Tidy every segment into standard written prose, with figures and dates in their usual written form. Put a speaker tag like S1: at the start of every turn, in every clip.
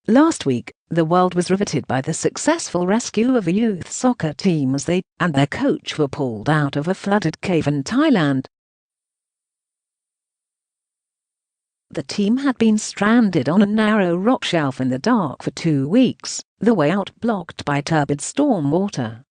S1: Last week, the world was riveted by the successful rescue of a youth soccer team as they and their coach were pulled out of a flooded cave in Thailand. The team had been stranded on a narrow rock shelf in the dark for 2 weeks, the way out blocked by turbid stormwater.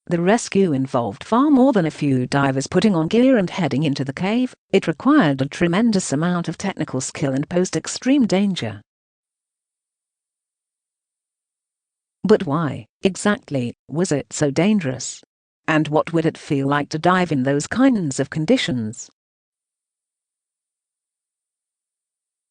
S1: The rescue involved far more than a few divers putting on gear and heading into the cave. It required a tremendous amount of technical skill and posed extreme danger. But why, exactly, was it so dangerous? And what would it feel like to dive in those kinds of conditions?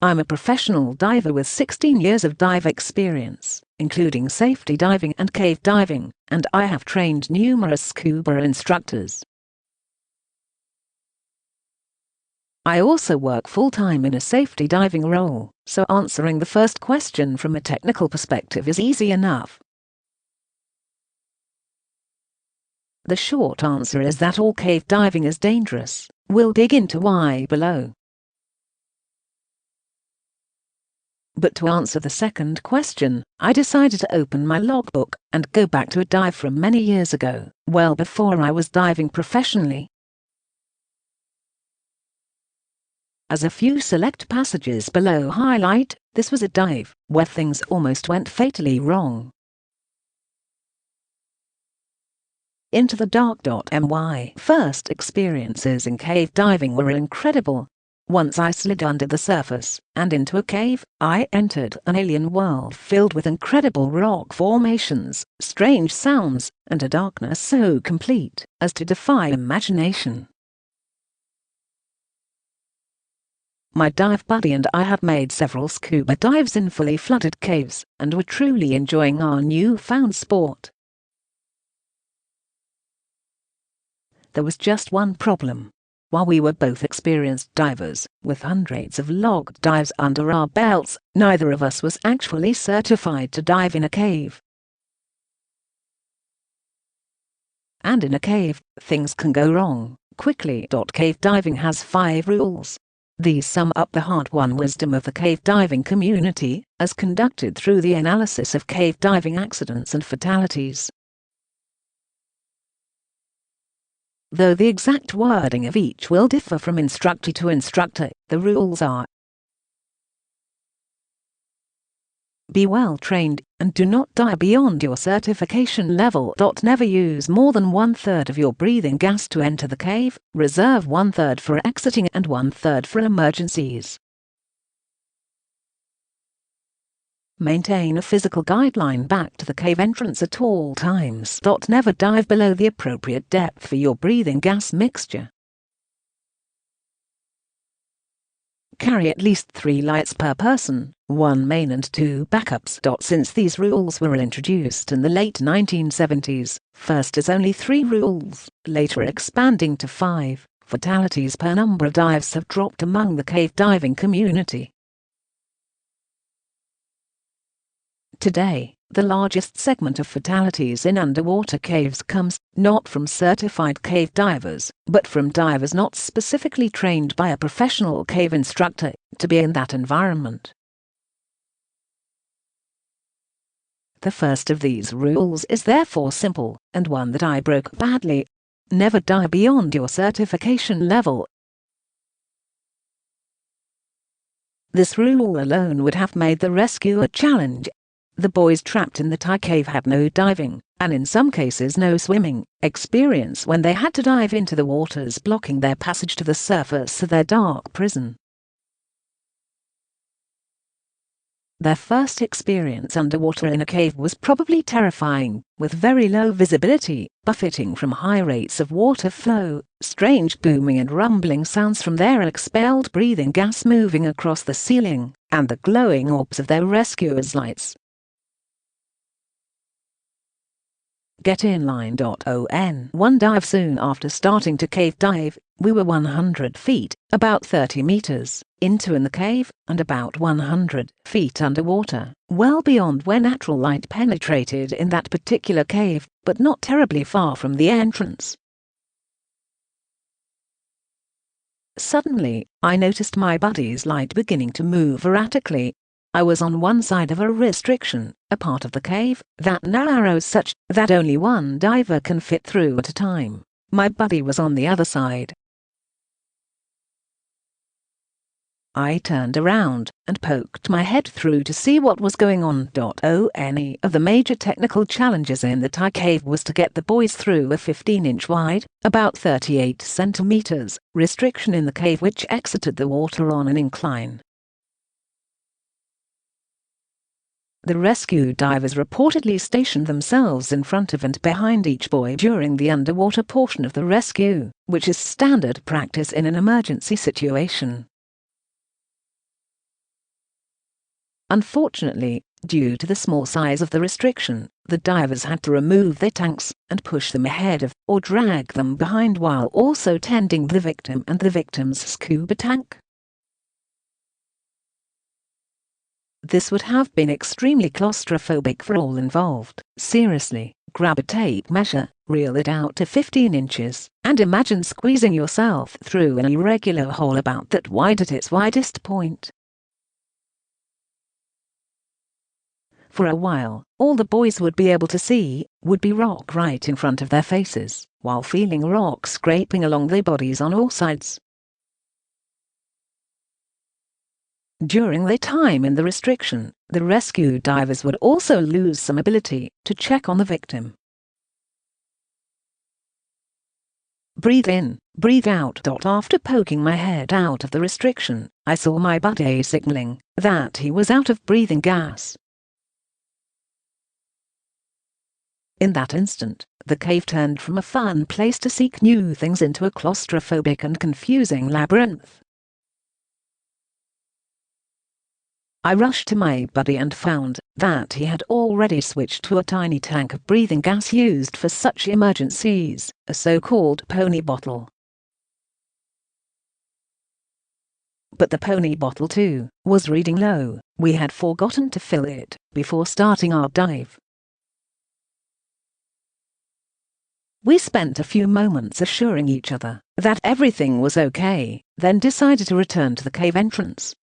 S1: I'm a professional diver with 16 years of dive experience, including safety diving and cave diving, and I have trained numerous scuba instructors. I also work full-time in a safety diving role, so answering the first question from a technical perspective is easy enough. The short answer is that all cave diving is dangerous. We'll dig into why below. But to answer the second question, I decided to open my logbook and go back to a dive from many years ago, well before I was diving professionally. As a few select passages below highlight, this was a dive where things almost went fatally wrong. Into the dark. My first experiences in cave diving were incredible. Once I slid under the surface and into a cave, I entered an alien world filled with incredible rock formations, strange sounds, and a darkness so complete as to defy imagination. My dive buddy and I had made several scuba dives in fully flooded caves and were truly enjoying our newfound sport. There was just one problem. While we were both experienced divers, with hundreds of log dives under our belts, neither of us was actually certified to dive in a cave. And in a cave, things can go wrong quickly. Cave diving has 5 rules. These sum up the hard-won wisdom of the cave diving community, as conducted through the analysis of cave diving accidents and fatalities. Though the exact wording of each will differ from instructor to instructor, the rules are: be well trained, and do not dive beyond your certification level. Never use more than 1/3 of your breathing gas to enter the cave, reserve 1/3 for exiting and 1/3 for emergencies. Maintain a physical guideline back to the cave entrance at all times. Never dive below the appropriate depth for your breathing gas mixture. Carry at least 3 lights per person, 1 main and 2 backups. Since these rules were introduced in the late 1970s, first as only 3 rules, later expanding to 5, fatalities per number of dives have dropped among the cave diving community. Today, the largest segment of fatalities in underwater caves comes not from certified cave divers, but from divers not specifically trained by a professional cave instructor to be in that environment. The first of these rules is therefore simple, and one that I broke badly. Never dive beyond your certification level. This rule alone would have made the rescue a challenge. The boys trapped in the Thai cave had no diving, and in some cases no swimming, experience when they had to dive into the waters blocking their passage to the surface of their dark prison. Their first experience underwater in a cave was probably terrifying, with very low visibility, buffeting from high rates of water flow, strange booming and rumbling sounds from their expelled breathing gas moving across the ceiling, and the glowing orbs of their rescuers' lights. Get in line. On one dive soon after starting to cave dive, we were 100 feet, about 30 meters, into the cave, and about 100 feet underwater, well beyond where natural light penetrated in that particular cave, but not terribly far from the entrance. Suddenly, I noticed my buddy's light beginning to move erratically. I was on one side of a restriction, a part of the cave that narrows such that only one diver can fit through at a time. My buddy was on the other side. I turned around and poked my head through to see what was going on. One of the major technical challenges in the Thai cave was to get the boys through a 15-inch wide, about 38 centimeters, restriction in the cave which exited the water on an incline. The rescue divers reportedly stationed themselves in front of and behind each boy during the underwater portion of the rescue, which is standard practice in an emergency situation. Unfortunately, due to the small size of the restriction, the divers had to remove their tanks and push them ahead of or drag them behind while also tending the victim and the victim's scuba tank. This would have been extremely claustrophobic for all involved. Seriously, grab a tape measure, reel it out to 15 inches, and imagine squeezing yourself through an irregular hole about that wide at its widest point. For a while, all the boys would be able to see would be rock right in front of their faces, while feeling rock scraping along their bodies on all sides. During their time in the restriction, the rescue divers would also lose some ability to check on the victim. Breathe in, breathe out. After poking my head out of the restriction, I saw my buddy signaling that he was out of breathing gas. In that instant, the cave turned from a fun place to seek new things into a claustrophobic and confusing labyrinth. I rushed to my buddy and found that he had already switched to a tiny tank of breathing gas used for such emergencies, a so-called pony bottle. But the pony bottle too was reading low. We had forgotten to fill it before starting our dive. We spent a few moments assuring each other that everything was okay, then decided to return to the cave entrance.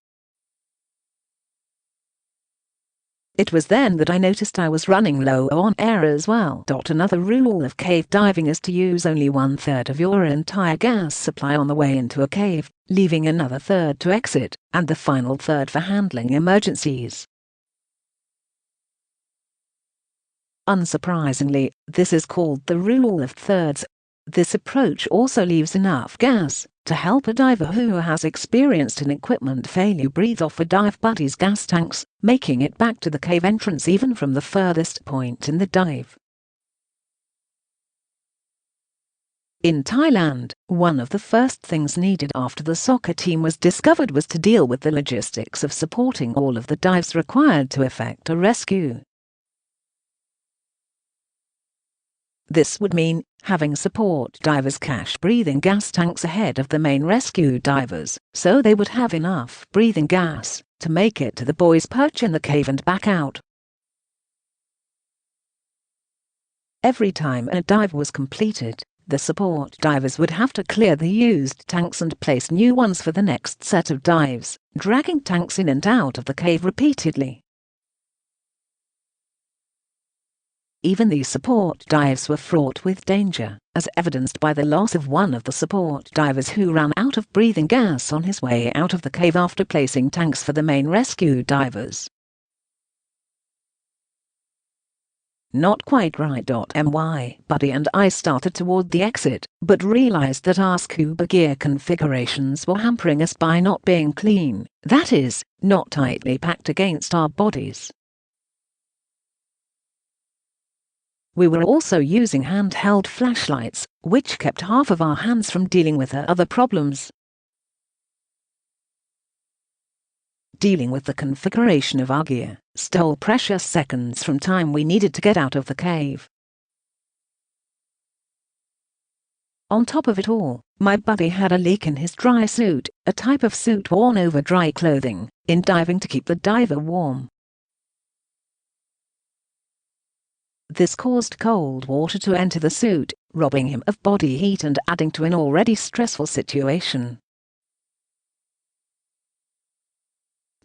S1: It was then that I noticed I was running low on air as well. Another rule of cave diving is to use only 1/3 of your entire gas supply on the way into a cave, leaving another third to exit, and the final third for handling emergencies. Unsurprisingly, this is called the rule of thirds. This approach also leaves enough gas to help a diver who has experienced an equipment failure breathe off a dive buddy's gas tanks, making it back to the cave entrance even from the furthest point in the dive. In Thailand, one of the first things needed after the soccer team was discovered was to deal with the logistics of supporting all of the dives required to effect a rescue. This would mean having support divers cache breathing gas tanks ahead of the main rescue divers, so they would have enough breathing gas to make it to the boys' perch in the cave and back out. Every time a dive was completed, the support divers would have to clear the used tanks and place new ones for the next set of dives, dragging tanks in and out of the cave repeatedly. Even these support dives were fraught with danger, as evidenced by the loss of one of the support divers who ran out of breathing gas on his way out of the cave after placing tanks for the main rescue divers. Not quite right. My buddy and I started toward the exit, but realized that our scuba gear configurations were hampering us by not being clean, that is, not tightly packed against our bodies. We were also using handheld flashlights, which kept half of our hands from dealing with other problems. Dealing with the configuration of our gear stole precious seconds from time we needed to get out of the cave. On top of it all, my buddy had a leak in his dry suit, a type of suit worn over dry clothing, in diving to keep the diver warm. This caused cold water to enter the suit, robbing him of body heat and adding to an already stressful situation.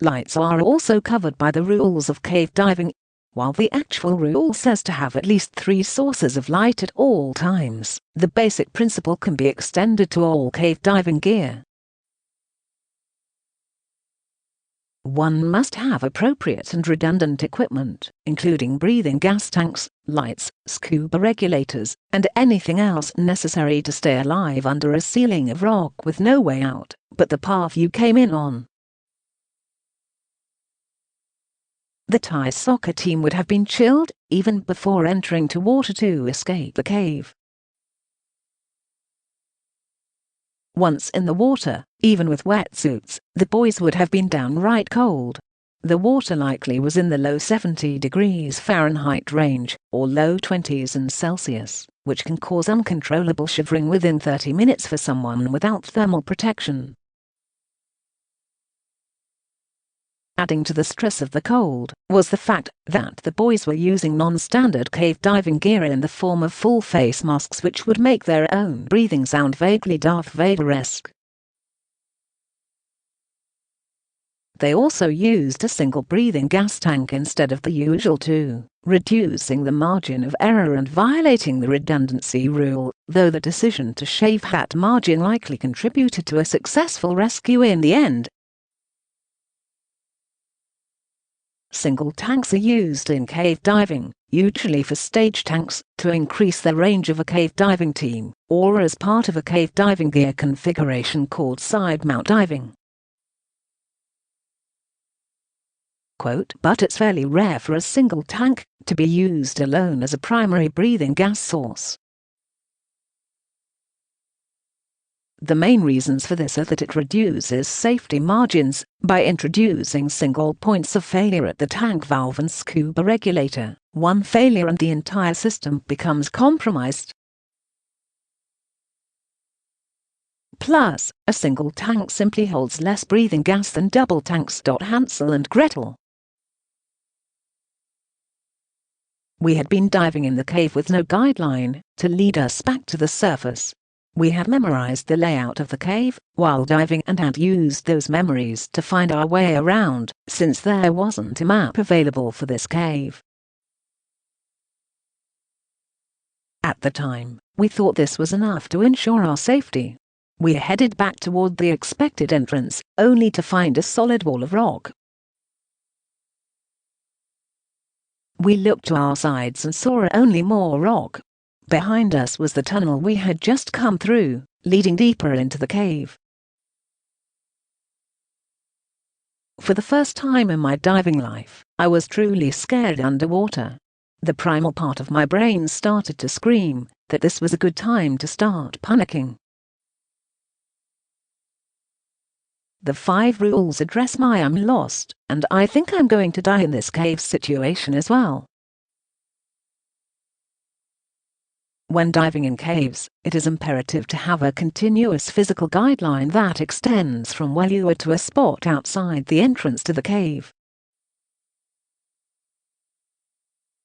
S1: lights are also covered by the rules of cave diving. While the actual rule says to have at least 3 sources of light at all times, the basic principle can be extended to all cave diving gear. One must have appropriate and redundant equipment, including breathing gas tanks, lights, scuba regulators, and anything else necessary to stay alive under a ceiling of rock with no way out but the path you came in on. The Thai soccer team would have been chilled even before entering to water to escape the cave. Once in the water, even with wetsuits, the boys would have been downright cold. The water likely was in the low 70 degrees Fahrenheit range, or low 20s in Celsius, which can cause uncontrollable shivering within 30 minutes for someone without thermal protection. Adding to the stress of the cold was the fact that the boys were using non-standard cave diving gear in the form of full face masks which would make their own breathing sound vaguely Darth Vader-esque. They also used a single breathing gas tank instead of the usual 2, reducing the margin of error and violating the redundancy rule, though the decision to shave that margin likely contributed to a successful rescue in the end. Single tanks are used in cave diving, usually for stage tanks, to increase the range of a cave diving team, or as part of a cave diving gear configuration called side mount diving. Quote, but it's fairly rare for a single tank to be used alone as a primary breathing gas source. The main reasons for this are that it reduces safety margins by introducing single points of failure at the tank valve and scuba regulator. One failure and the entire system becomes compromised. Plus, a single tank simply holds less breathing gas than double tanks. Hansel and Gretel. We had been diving in the cave with no guideline to lead us back to the surface. We had memorized the layout of the cave while diving and had used those memories to find our way around, since there wasn't a map available for this cave. At the time, we thought this was enough to ensure our safety. We headed back toward the expected entrance, only to find a solid wall of rock. We looked to our sides and saw only more rock. Behind us was the tunnel we had just come through, leading deeper into the cave. For the first time in my diving life, I was truly scared underwater. The primal part of my brain started to scream that this was a good time to start panicking. The 5 rules address my I'm lost, and I think I'm going to die in this cave situation as well. When diving in caves, it is imperative to have a continuous physical guideline that extends from where you are to a spot outside the entrance to the cave.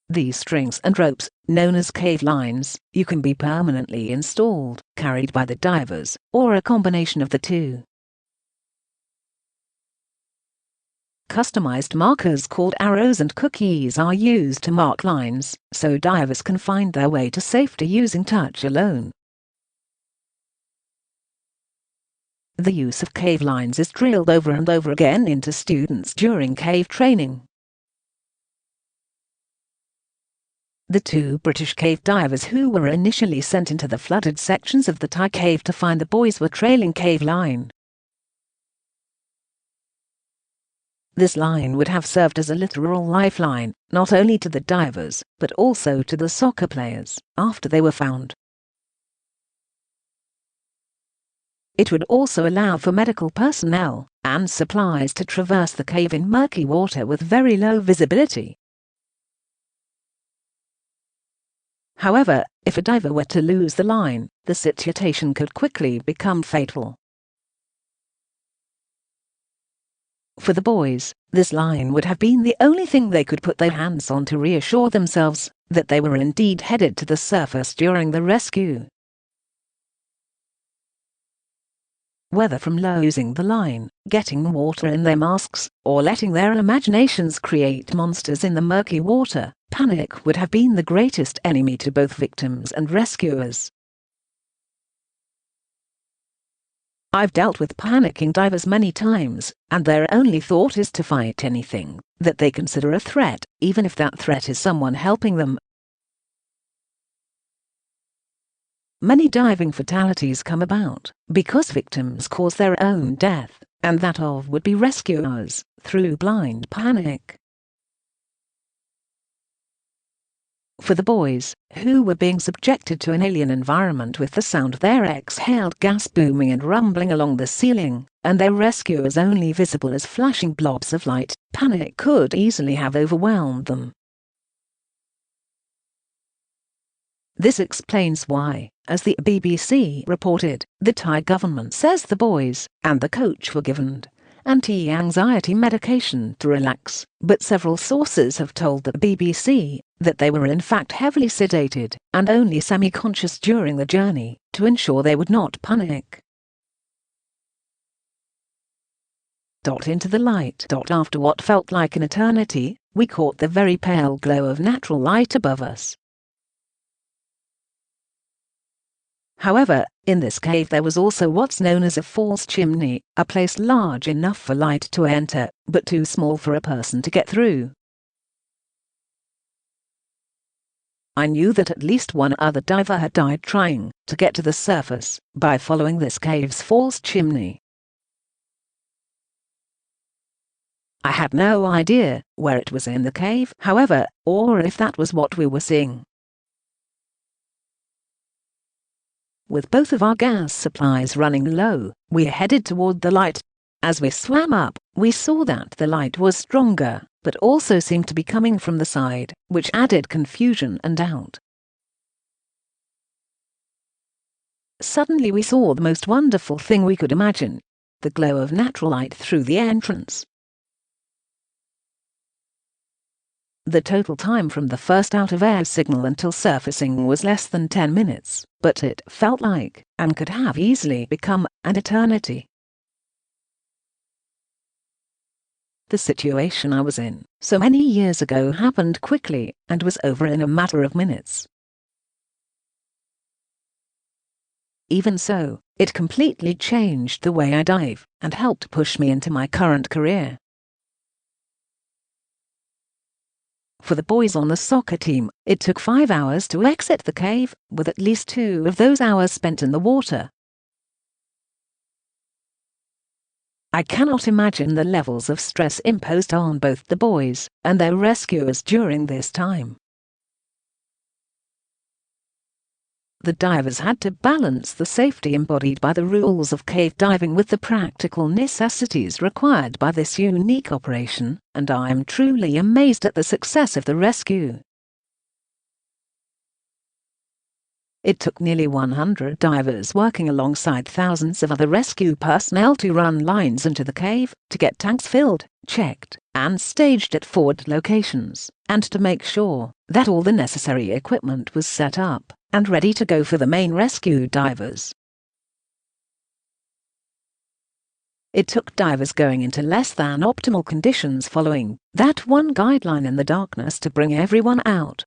S1: These strings and ropes, known as cave lines, you can be permanently installed, carried by the divers, or a combination of the two. Customized markers called arrows and cookies are used to mark lines, so divers can find their way to safety using touch alone. The use of cave lines is drilled over and over again into students during cave training. The 2 British cave divers who were initially sent into the flooded sections of the Thai cave to find the boys were trailing cave line. This line would have served as a literal lifeline, not only to the divers, but also to the soccer players, after they were found. It would also allow for medical personnel and supplies to traverse the cave in murky water with very low visibility. However, if a diver were to lose the line, the situation could quickly become fatal. For the boys, this line would have been the only thing they could put their hands on to reassure themselves that they were indeed headed to the surface during the rescue. Whether from losing the line, getting water in their masks, or letting their imaginations create monsters in the murky water, panic would have been the greatest enemy to both victims and rescuers. I've dealt with panicking divers many times, and their only thought is to fight anything that they consider a threat, even if that threat is someone helping them. Many diving fatalities come about because victims cause their own death, and that of would-be rescuers, through blind panic. For the boys, who were being subjected to an alien environment with the sound of their exhaled gas booming and rumbling along the ceiling, and their rescuers only visible as flashing blobs of light, panic could easily have overwhelmed them. This explains why, as the BBC reported, the Thai government says the boys and the coach were given anti-anxiety medication to relax, but several sources have told the BBC that they were in fact heavily sedated and only semi-conscious during the journey, to ensure they would not panic. Into the light. After what felt like an eternity, we caught the very pale glow of natural light above us. However, in this cave there was also what's known as a false chimney, a place large enough for light to enter, but too small for a person to get through. I knew that at least one other diver had died trying to get to the surface by following this cave's false chimney. I had no idea where it was in the cave, however, or if that was what we were seeing. With both of our gas supplies running low, we headed toward the light. As we swam up, we saw that the light was stronger, but also seemed to be coming from the side, which added confusion and doubt. Suddenly we saw the most wonderful thing we could imagine: the glow of natural light through the entrance. The total time from the first out-of-air signal until surfacing was less than 10 minutes, but it felt like, and could have easily become, an eternity. The situation I was in so many years ago happened quickly, and was over in a matter of minutes. Even so, it completely changed the way I dive, and helped push me into my current career. For the boys on the soccer team, it took 5 hours to exit the cave, with at least 2 of those hours spent in the water. I cannot imagine the levels of stress imposed on both the boys and their rescuers during this time. The divers had to balance the safety embodied by the rules of cave diving with the practical necessities required by this unique operation, and I am truly amazed at the success of the rescue. It took nearly 100 divers working alongside thousands of other rescue personnel to run lines into the cave, to get tanks filled, checked, and staged at forward locations, and to make sure that all the necessary equipment was set up and ready to go for the main rescue divers. It took divers going into less than optimal conditions following that one guideline in the darkness to bring everyone out.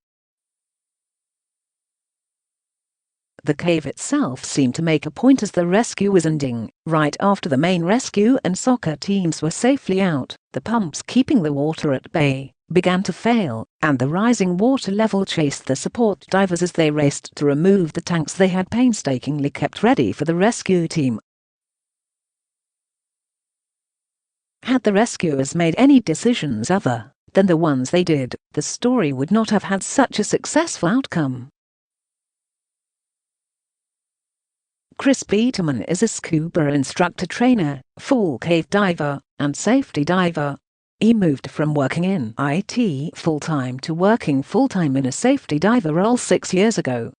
S1: The cave itself seemed to make a point as the rescue was ending. Right after the main rescue and soccer teams were safely out, the pumps keeping the water at bay began to fail, and the rising water level chased the support divers as they raced to remove the tanks they had painstakingly kept ready for the rescue team. Had the rescuers made any decisions other than the ones they did, the story would not have had such a successful outcome. Peterman is a scuba instructor trainer, full cave diver, and safety diver. He moved from working in IT full-time to working full-time in a safety diver role 6 years ago.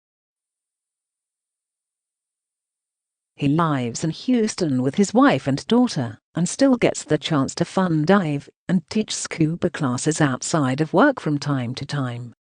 S1: He lives in Houston with his wife and daughter, and still gets the chance to fun dive and teach scuba classes outside of work from time to time.